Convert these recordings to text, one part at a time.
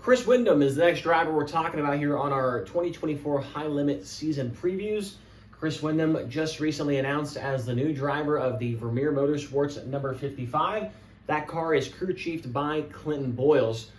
Chris Windom is the next driver we're talking about here on our 2024 High Limit season previews. Chris Windom just recently announced as the new driver of the Vermeer Motorsports number 55. That car is crew chiefed by Clinton Boyles.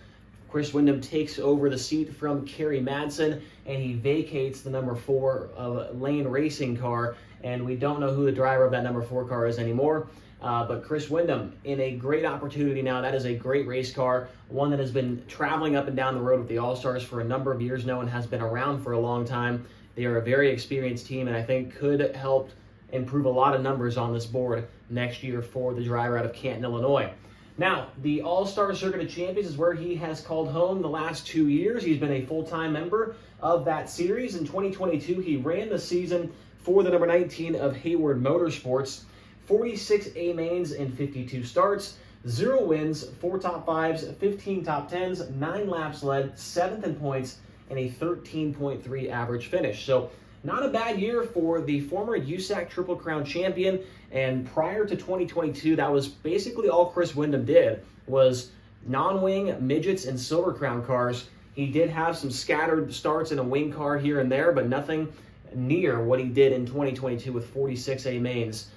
Chris Windom takes over the seat from Kerry Madsen, and he vacates the number 4 lane racing car, and we don't know who the driver of that number 4 car is anymore. But Chris Windom in a great opportunity now. That is a great race car, one that has been traveling up and down the road with the All-Stars for a number of years now and has been around for a long time. They are a very experienced team, and I think could help improve a lot of numbers on this board next year for the driver out of Canton, Illinois. Now, the All-Star Circuit of Champions is where he has called home the last 2 years. He's been a full-time member of that series. In 2022, he ran the season for the number 19 of Vermeer Motorsports. 46 A mains in 52 starts, 0 wins, 4 top 5s, 15 top 10s, 9 laps led, 7th in points, and a 13.3 average finish. So not a bad year for the former USAC Triple Crown champion. And prior to 2022, that was basically all Chris Windom did, was non-wing, midgets, and Silver Crown cars. He did have some scattered starts in a wing car here and there, but nothing near what he did in 2022 with 46 A mains.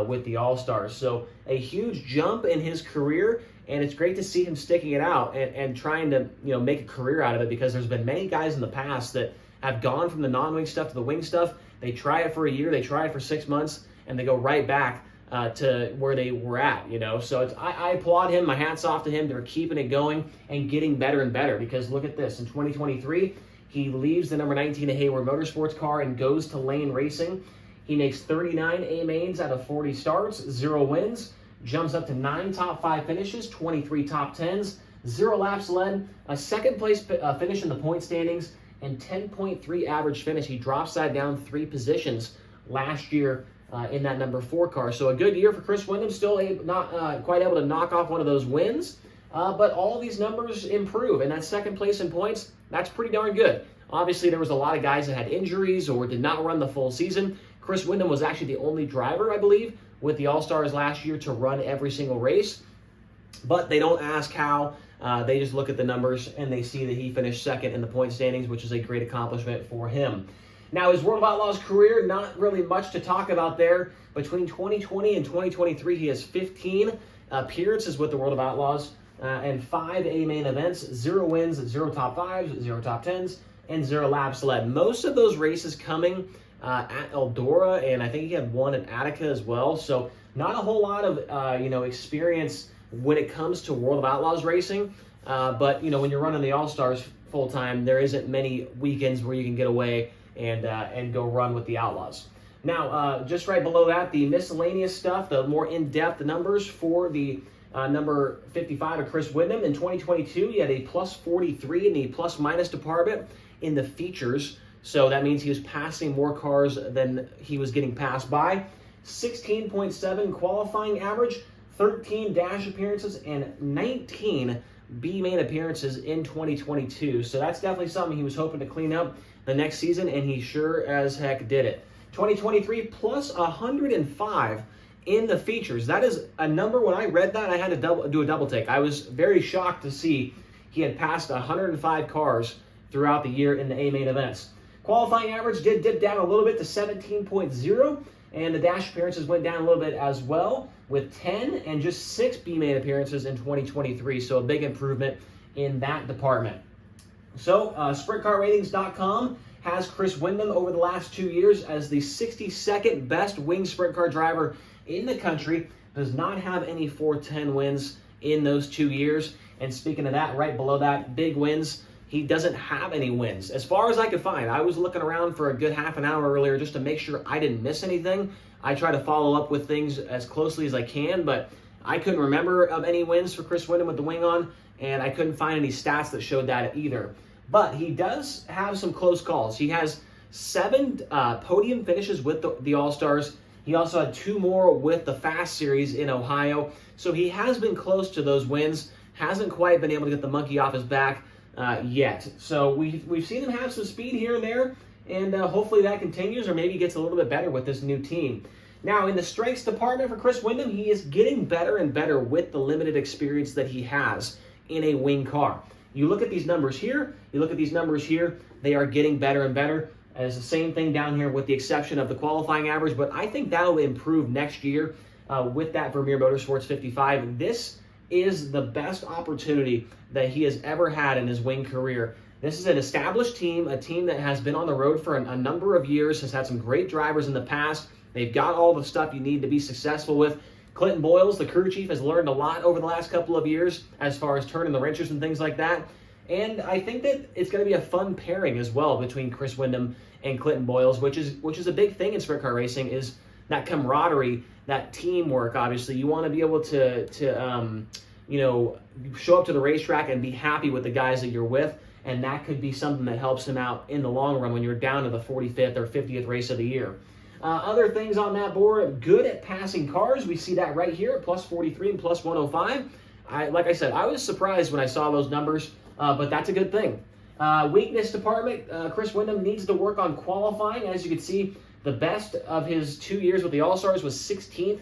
With the All-Stars. So a huge jump in his career, and it's great to see him sticking it out and trying to make a career out of it, because there's been many guys in the past that have gone from the non-wing stuff to the wing stuff. They try it for a year, they try it for 6 months, and they go right back to where they were at, So I applaud him. My hat's off to him. They're keeping it going and getting better and better, because look at this. In 2023, he leaves the number 19 Vermeer Motorsports car and goes to lane racing. He makes 39 A mains out of 40 starts, 0 wins, jumps up to 9 top 5 finishes, 23 top 10s, 0 laps led, a second place finish in the point standings, and 10.3 average finish. He drops that down 3 positions last year in that number 4 car. So a good year for Chris Windom, still not quite able to knock off one of those wins, but all these numbers improve, and that second place in points, that's pretty darn good. Obviously, there was a lot of guys that had injuries or did not run the full season. Chris Windom was actually the only driver, I believe, with the All-Stars last year to run every single race. But they don't ask how. They just look at the numbers, and they see that he finished second in the point standings, which is a great accomplishment for him. Now, his World of Outlaws career, not really much to talk about there. Between 2020 and 2023, he has 15 appearances with the World of Outlaws and 5 A-main events, 0 wins, 0 top 5s, 0 top 10s, and 0 laps led. Most of those races coming at Eldora, and I think he had 1 at Attica as well. So not a whole lot of experience when it comes to World of Outlaws racing. But when you're running the All-Stars full time, there isn't many weekends where you can get away and go run with the Outlaws. Now, just right below that, the miscellaneous stuff, the more in-depth numbers for the number 55 of Chris Windom. In 2022, he had a plus 43 in the plus-minus department in the features. So that means he was passing more cars than he was getting passed by. 16.7 qualifying average, 13 dash appearances, and 19 B-main appearances in 2022. So that's definitely something he was hoping to clean up the next season, and he sure as heck did it. 2023 plus 105 in the features. That is a number, when I read that, I had to do a double take. I was very shocked to see he had passed 105 cars throughout the year in the A-main events. Qualifying average did dip down a little bit to 17.0, and the dash appearances went down a little bit as well, with 10 and just 6 B-main appearances in 2023, so a big improvement in that department. So, SprintCarRatings.com has Chris Windom over the last 2 years as the 62nd best wing sprint car driver in the country. Does not have any 410 wins in those 2 years. And speaking of that, right below that, big wins, he doesn't have any wins. As far as I could find, I was looking around for a good half an hour earlier just to make sure I didn't miss anything. I try to follow up with things as closely as I can, but I couldn't remember of any wins for Chris Windom with the wing on, and I couldn't find any stats that showed that either. But he does have some close calls. He has 7 podium finishes with the All-Stars. He also had 2 more with the Fast Series in Ohio. So he has been close to those wins, hasn't quite been able to get the monkey off his back yet. So we've seen him have some speed here and there, and hopefully that continues, or maybe gets a little bit better with this new team. Now, in the strengths department for Chris Windom, he is getting better and better with the limited experience that he has in a wing car. You look at these numbers here, you look at these numbers here, they are getting better and better. It's the same thing down here with the exception of the qualifying average, but I think that will improve next year with that Vermeer Motorsports 55. This is the best opportunity that he has ever had in his wing career. This is an established team, a team that has been on the road for a number of years, has had some great drivers in the past. They've got all the stuff you need to be successful with. Clinton Boyles, the crew chief, has learned a lot over the last couple of years as far as turning the wrenches and things like that. And I think that it's going to be a fun pairing as well between Chris Windom and Clinton Boyles, which is a big thing in sprint car racing, is that camaraderie, that teamwork. Obviously, you want to be able to show up to the racetrack and be happy with the guys that you're with, and that could be something that helps him out in the long run when you're down to the 45th or 50th race of the year. Other things on that board, good at passing cars. We see that right here at plus 43 and plus 105. Like I said, I was surprised when I saw those numbers, but that's a good thing. Weakness department, Chris Windom needs to work on qualifying. As you can see, the best of his 2 years with the All-Stars was 16th,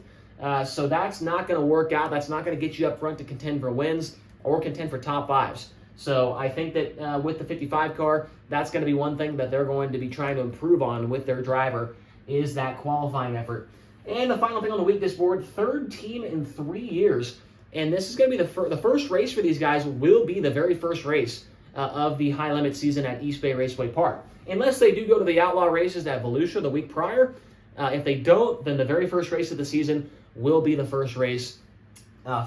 so that's not going to work out. That's not going to get you up front to contend for wins or contend for top fives. So I think that with the 55 car, that's going to be one thing that they're going to be trying to improve on with their driver, is that qualifying effort. And the final thing on the weakness board, third team in 3 years. And this is going to be the first race for these guys, will be the very first race of the high limit season at East Bay Raceway Park. Unless they do go to the outlaw races at Volusia the week prior. If they don't, then the very first race of the season will be the first race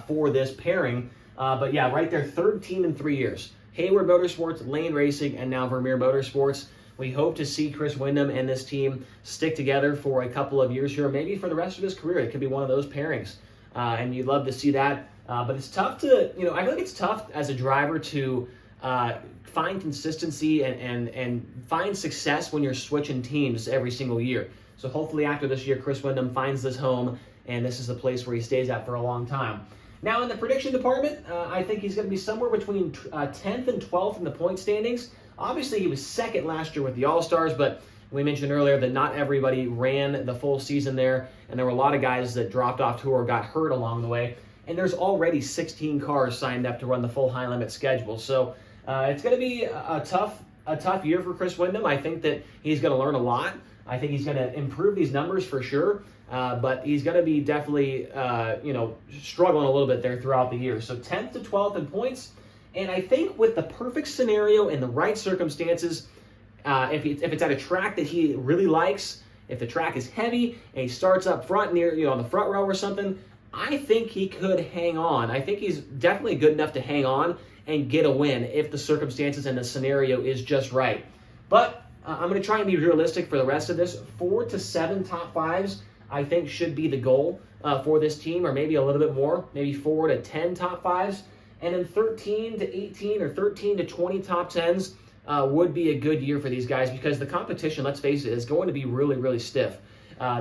for this pairing. But yeah, right there, third team in 3 years. Hayward Motorsports, Lane Racing, and now Vermeer Motorsports. We hope to see Chris Windom and this team stick together for a couple of years here, maybe for the rest of his career. It could be one of those pairings, and you'd love to see that. But it's tough to, I feel like it's tough as a driver to find consistency and find success when you're switching teams every single year. So hopefully after this year, Chris Windom finds this home, and this is the place where he stays at for a long time. Now in the prediction department, I think he's going to be somewhere between 10th and 12th in the point standings. Obviously, he was second last year with the All-Stars, but we mentioned earlier that not everybody ran the full season there, and there were a lot of guys that dropped off tour or got hurt along the way. And there's already 16 cars signed up to run the full high-limit schedule. So it's going to be a tough year for Chris Windom. I think that he's going to learn a lot. I think he's going to improve these numbers for sure, but he's going to be definitely struggling a little bit there throughout the year. So 10th to 12th in points. And I think with the perfect scenario and the right circumstances, if it's at a track that he really likes, if the track is heavy and he starts up front near, on the front row or something, I think he could hang on. I think he's definitely good enough to hang on and get a win if the circumstances and the scenario is just right. But I'm going to try and be realistic for the rest of this. 4 to 7 top fives, I think, should be the goal for this team, or maybe a little bit more, maybe 4 to 10 top fives. And then 13 to 18 or 13 to 20 top 10s would be a good year for these guys, because the competition, let's face it, is going to be really, really stiff.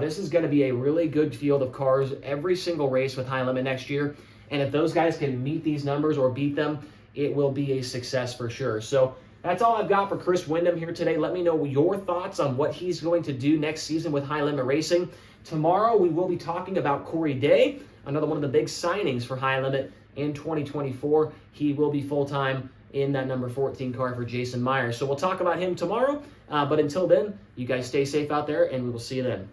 This is going to be a really good field of cars every single race with high limit next year. And if those guys can meet these numbers or beat them, it will be a success for sure. So that's all I've got for Chris Windom here today. Let me know your thoughts on what he's going to do next season with high limit racing. Tomorrow we will be talking about Corey Day, another one of the big signings for high limit in 2024. He will be full-time in that number 14 car for Jason Myers. So we'll talk about him tomorrow. But until then, you guys stay safe out there, and we will see you then.